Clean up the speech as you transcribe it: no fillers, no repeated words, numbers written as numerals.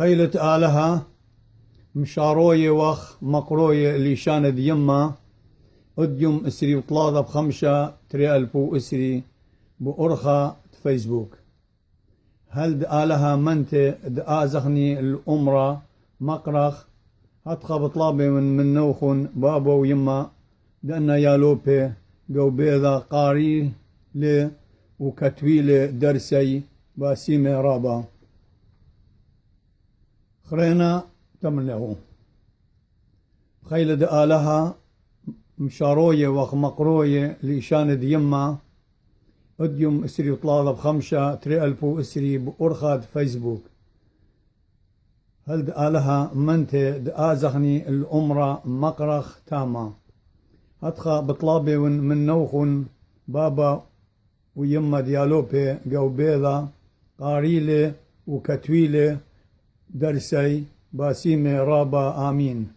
خيلة آلها مشاروية وخ مقروية اللي شاند يما اديم اسري وطلادة بخمشة تري ألفو اسري بأرخى فيسبوك. هل دآلها منت دآزخني الأمرة مقرخ هتخى بطلابي من نوخن بابا ويما دأنا يالوبي قو بيضا قاري لي وكتويلي درسي باسيمي رابا خرينا تمنعو خيل دآلها مشاروية ومقروية لإشاند يما اديم اسري وطلالة بخمشة تري ألفو اسري بأرخاد فيسبوك. هل دآلها منت دآزخني الأمرة مقرخ تاما هتخى بطلابي من نوخن بابا ويما ديالوبي قو بيضا قاريلي وكتويلي درسي باسيمي رابا آمين.